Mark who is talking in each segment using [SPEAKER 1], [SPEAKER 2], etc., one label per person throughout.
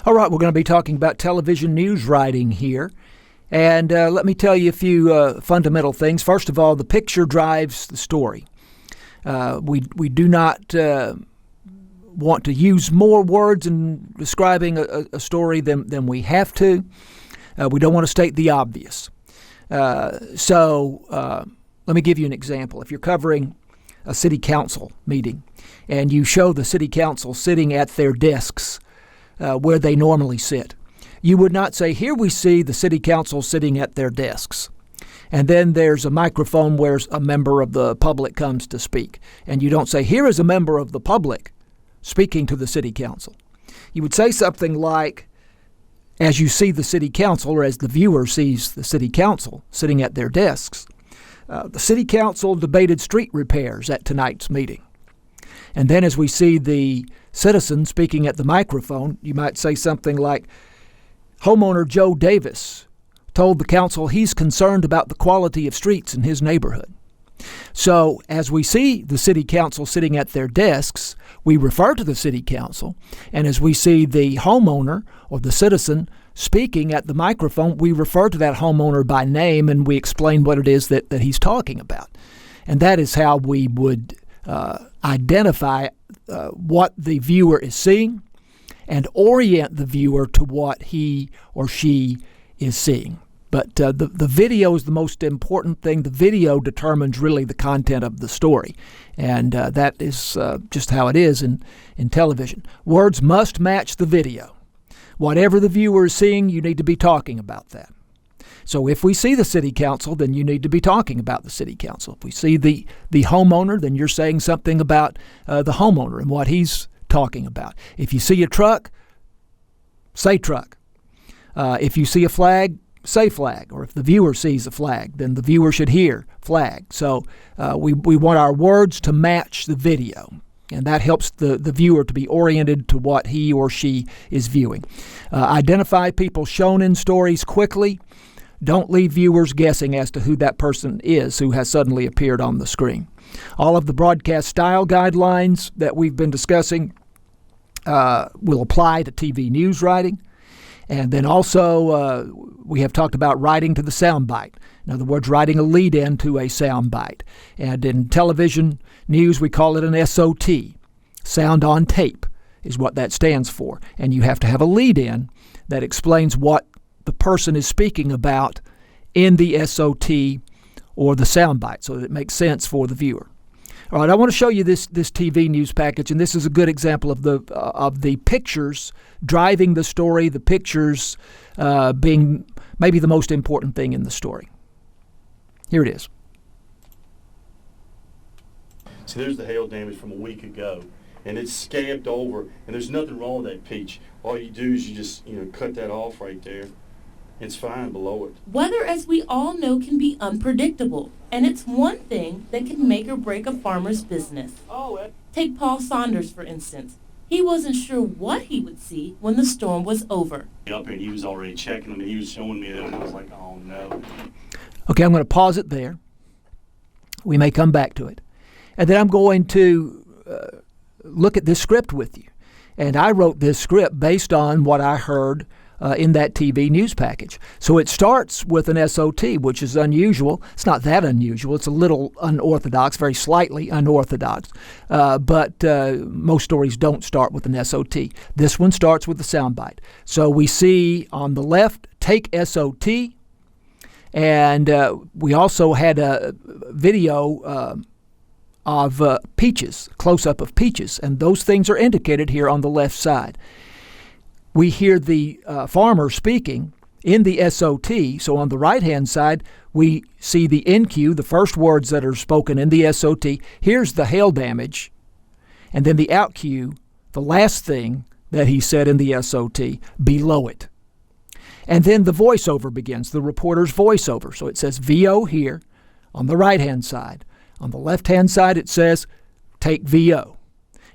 [SPEAKER 1] All right, we're going to be talking about television news writing here. And let me tell you a few fundamental things. First of all, the picture drives the story. We do not want to use more words in describing a story than we have to. We don't want to state the obvious. So let me give you an example. If you're covering a city council meeting and you show the city council sitting at their desks where they normally sit, you would not say, here we see the city council sitting at their desks. And then there's a microphone where a member of the public comes to speak. And you don't say, here is a member of the public speaking to the city council. You would say something like, as you see the city council, or as the viewer sees the city council sitting at their desks, the city council debated street repairs at tonight's meeting. And then as we see the citizen speaking at the microphone, you might say something like, homeowner Joe Davis told the council he's concerned about the quality of streets in his neighborhood. So as we see the city council sitting at their desks, we refer to the city council. And as we see the homeowner or the citizen speaking at the microphone, we refer to that homeowner by name and we explain what it is that he's talking about. And that is how we would identify what the viewer is seeing and orient the viewer to what he or she is seeing. But the video is the most important thing. The video determines really the content of the story. And that is just how it is in television. Words must match the video. Whatever the viewer is seeing, you need to be talking about that. So if we see the city council, then you need to be talking about the city council. If we see the homeowner, then you're saying something about the homeowner and what he's talking about. If you see a truck, say truck. If you see a flag, say flag. Or if the viewer sees a flag, then the viewer should hear flag. So we want our words to match the video. And that helps the viewer to be oriented to what he or she is viewing. Identify people shown in stories quickly. Don't leave viewers guessing as to who that person is who has suddenly appeared on the screen. All of the broadcast style guidelines that we've been discussing will apply to TV news writing. And then also we have talked about writing to the soundbite. In other words, writing a lead-in to a soundbite. And in television news, we call it an SOT. Sound on tape is what that stands for. And you have to have a lead-in that explains what the person is speaking about in the SOT or the soundbite so that it makes sense for the viewer. All right, I want to show you this TV news package, and this is a good example of the pictures driving the story, the pictures being maybe the most important thing in the story. Here it is.
[SPEAKER 2] See, there's the hail damage from a week ago, and it's scabbed over, and there's nothing wrong with that peach. All you do is you just cut that off right there. It's fine below it.
[SPEAKER 3] Weather, as we all know, can be unpredictable, and it's one thing that can make or break a farmer's business. Take Paul Saunders, for instance. He wasn't sure what he would see when the storm was over.
[SPEAKER 2] Up here, and he was already checking them, and he was showing me that, and I was like, oh, no.
[SPEAKER 1] Okay, I'm going to pause it there. We may come back to it. And then I'm going to look at this script with you. And I wrote this script based on what I heard in that TV news package. So it starts with an SOT, which is unusual. It's not that unusual. It's a little unorthodox, very slightly unorthodox. But most stories don't start with an SOT. This one starts with the soundbite. So we see on the left, take SOT. And we also had a video of peaches, close-up of peaches. And those things are indicated here on the left side. We hear the farmer speaking in the SOT. So on the right-hand side, we see the in cue, the first words that are spoken in the SOT. Here's the hail damage. And then the out cue, the last thing that he said in the SOT, below it. And then the voiceover begins, the reporter's voiceover. So it says VO here on the right-hand side. On the left-hand side, it says take VO.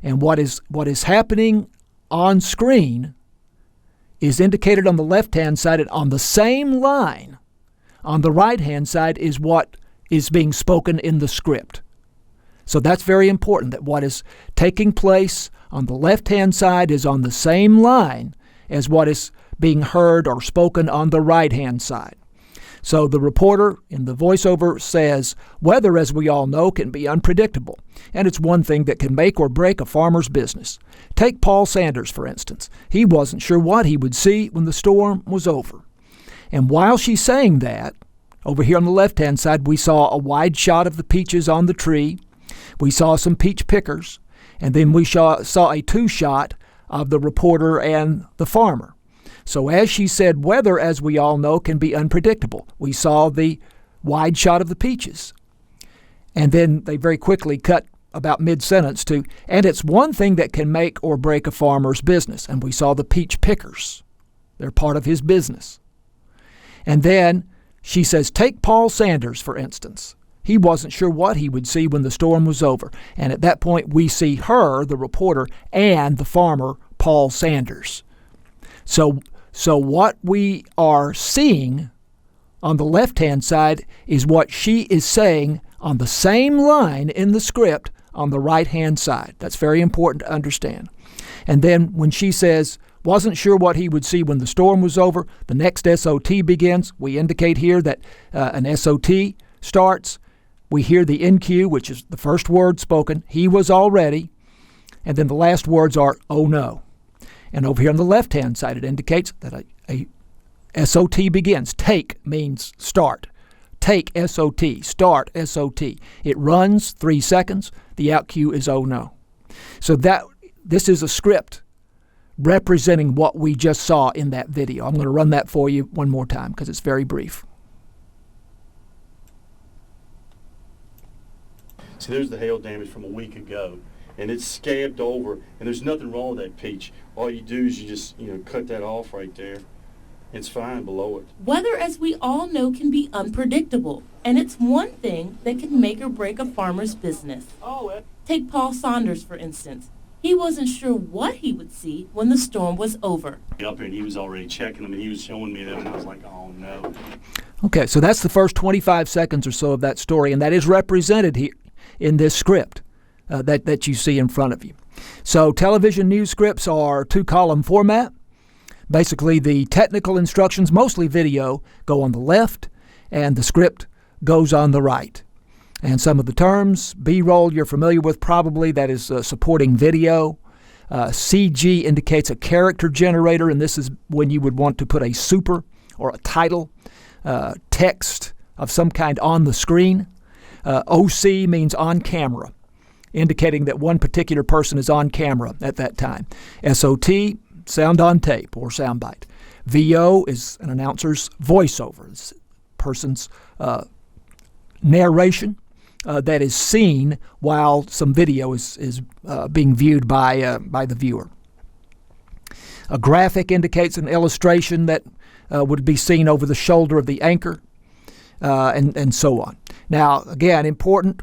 [SPEAKER 1] And what is happening on screen is indicated on the left-hand side, and on the same line on the right-hand side is what is being spoken in the script. So that's very important, that what is taking place on the left-hand side is on the same line as what is being heard or spoken on the right-hand side. So the reporter in the voiceover says, weather, as we all know, can be unpredictable, and it's one thing that can make or break a farmer's business. Take Paul Sanders, for instance. He wasn't sure what he would see when the storm was over. And while she's saying that, over here on the left-hand side, we saw a wide shot of the peaches on the tree. We saw some peach pickers, and then we saw a two-shot of the reporter and the farmer. So as she said, weather, as we all know, can be unpredictable. We saw the wide shot of the peaches. And then they very quickly cut about mid-sentence to, and it's one thing that can make or break a farmer's business. And we saw the peach pickers. They're part of his business. And then she says, take Paul Sanders, for instance. He wasn't sure what he would see when the storm was over. And at that point, we see her, the reporter, and the farmer, Paul Sanders. So what we are seeing on the left-hand side is what she is saying on the same line in the script on the right-hand side. That's very important to understand. And then when she says, wasn't sure what he would see when the storm was over, the next SOT begins. We indicate here that an SOT starts. We hear the NQ, which is the first word spoken. He was already. And then the last words are, oh no. And over here on the left-hand side, it indicates that a SOT begins. Take means start. Take SOT. Start SOT. It runs 3 seconds. The out cue is oh no. So this is a script representing what we just saw in that video. I'm going to run that for you one more time because it's very brief.
[SPEAKER 2] See, there's the hail damage from a week ago, and it's scabbed over, and there's nothing wrong with that peach. All you do is you just, cut that off right there. It's fine below it.
[SPEAKER 3] Weather, as we all know, can be unpredictable, and it's one thing that can make or break a farmer's business. Take Paul Sanders, for instance. He wasn't sure what he would see when the storm was over.
[SPEAKER 2] Up here, and he was already checking them, and he was showing me them, and I was like, oh no.
[SPEAKER 1] Okay, so that's the first 25 seconds or so of that story, and that is represented here in this script that you see in front of you. So television news scripts are 2-column format. Basically, the technical instructions, mostly video, go on the left, and the script goes on the right. And some of the terms, B-roll, you're familiar with probably, that is supporting video. CG indicates a character generator, and this is when you would want to put a super or a title, text of some kind on the screen. OC means on camera, indicating that one particular person is on camera at that time. SOT, sound on tape or soundbite. VO is an announcer's voiceover. It's a person's narration that is seen while some video is being viewed by the viewer. A graphic indicates an illustration that would be seen over the shoulder of the anchor, and so on. Now, again, important,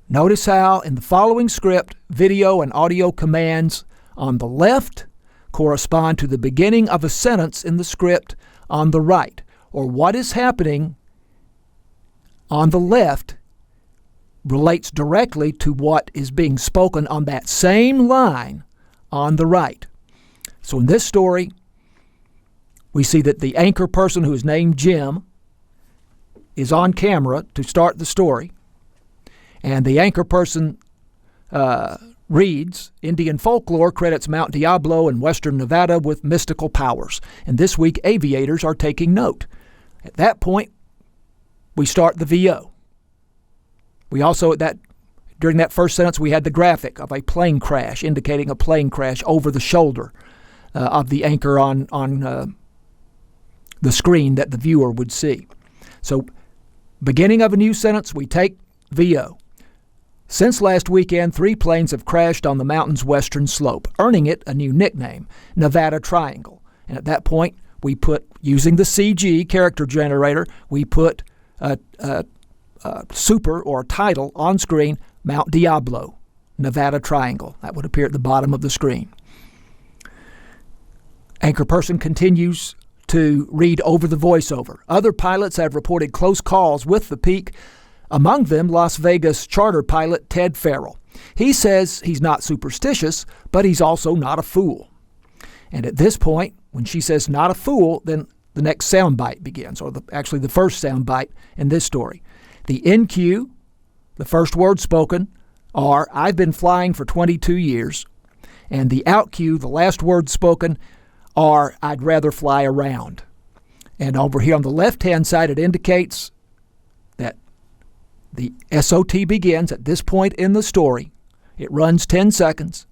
[SPEAKER 1] notice how in the following script, video and audio commands on the left correspond to the beginning of a sentence in the script on the right, or what is happening on the left relates directly to what is being spoken on that same line on the right. So in this story, we see that the anchor person, who is named Jim, is on camera to start the story, and the anchor person reads, Indian folklore credits Mount Diablo in western Nevada with mystical powers, and this week aviators are taking note. At that point, we start the VO. We also, during that first sentence, we had the graphic of a plane crash, indicating a plane crash over the shoulder of the anchor on the screen that the viewer would see. So, beginning of a new sentence, we take VO. Since last weekend, 3 planes have crashed on the mountain's western slope, earning it a new nickname, Nevada Triangle. And at that point, we put, using the CG character generator, we put a super or a title on screen, Mount Diablo, Nevada Triangle. That would appear at the bottom of the screen. Anchor person continues to read over the voiceover. Other pilots have reported close calls with the peak, among them Las Vegas charter pilot Ted Farrell. He says he's not superstitious, but he's also not a fool. And at this point, when she says not a fool, then the next sound bite begins, or actually the first sound bite in this story. The in cue, the first words spoken, are, I've been flying for 22 years. And the out cue, the last words spoken, are, I'd rather fly around. And over here on the left-hand side, it indicates that the SOT begins at this point in the story. It runs 10 seconds.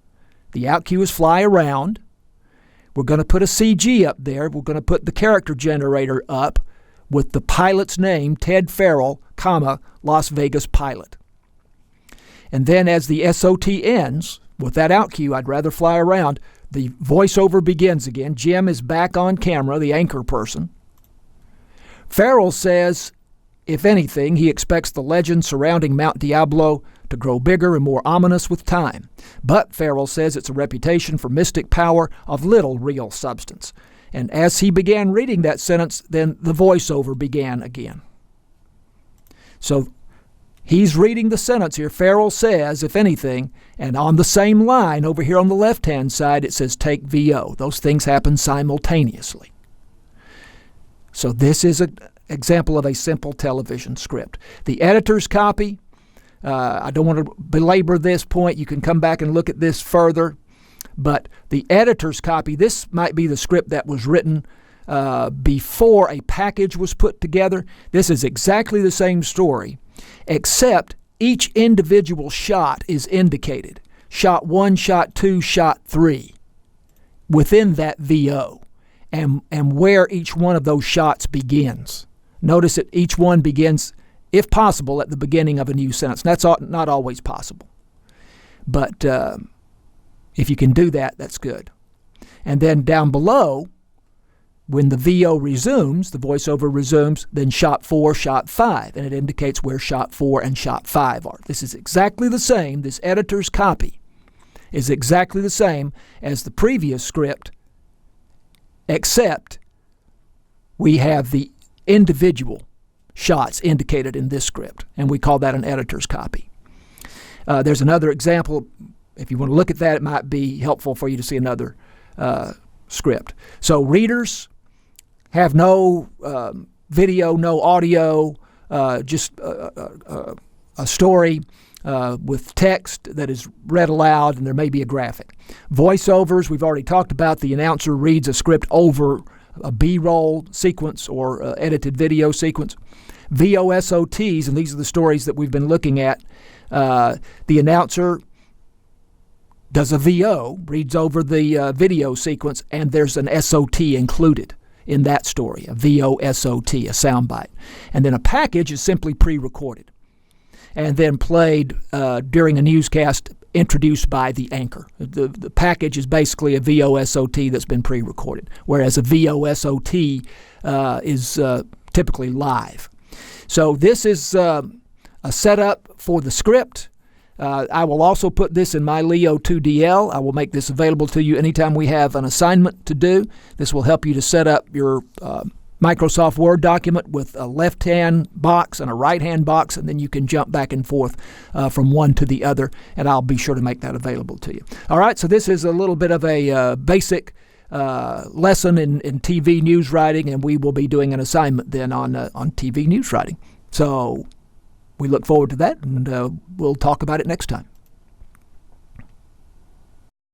[SPEAKER 1] The out cue is fly around. We're going to put a CG up there. We're going to put the character generator up with the pilot's name, Ted Farrell, comma, Las Vegas pilot. And then as the SOT ends, with that out cue, I'd rather fly around, the voiceover begins again. Jim is back on camera, the anchor person. Farrell says, if anything, he expects the legend surrounding Mount Diablo to grow bigger and more ominous with time. But Farrell says it's a reputation for mystic power of little real substance. And as he began reading that sentence, then the voiceover began again. So he's reading the sentence here. Farrell says, if anything, and on the same line over here on the left-hand side, it says take VO. Those things happen simultaneously. So this is an example of a simple television script. The editor's copy, I don't want to belabor this point. You can come back and look at this further. But the editor's copy, this might be the script that was written before a package was put together. This is exactly the same story, except each individual shot is indicated. Shot 1, shot 2, shot 3 within that VO, and where each one of those shots begins. Notice that each one begins, if possible, at the beginning of a new sentence. That's not always possible. But if you can do that, that's good. And then down below, when the VO resumes, the voiceover resumes, then shot 4, shot 5, and it indicates where shot 4 and shot 5 are. This is exactly the same. This editor's copy is exactly the same as the previous script, except we have the individual shots indicated in this script, and we call that an editor's copy. There's another example. If you want to look at that, it might be helpful for you to see another script. So readers have no video, no audio, just a story with text that is read aloud, and there may be a graphic. Voiceovers, we've already talked about. The announcer reads a script over a B-roll sequence or edited video sequence. VOSOTs, and these are the stories that we've been looking at. The announcer does a VO, reads over the video sequence, and there's an SOT included in that story, a VOSOT, a soundbite. And then a package is simply pre-recorded and then played during a newscast introduced by the anchor. The package is basically a VOSOT that's been pre-recorded, whereas a VOSOT is typically live. So this is a setup for the script. I will also put this in my Leo 2DL. I will make this available to you anytime we have an assignment to do. This will help you to set up your Microsoft Word document with a left-hand box and a right-hand box, and then you can jump back and forth from one to the other, and I'll be sure to make that available to you. All right, so this is a little bit of a basic lesson in TV news writing, and we will be doing an assignment then on TV news writing. So we look forward to that, and we'll talk about it next time.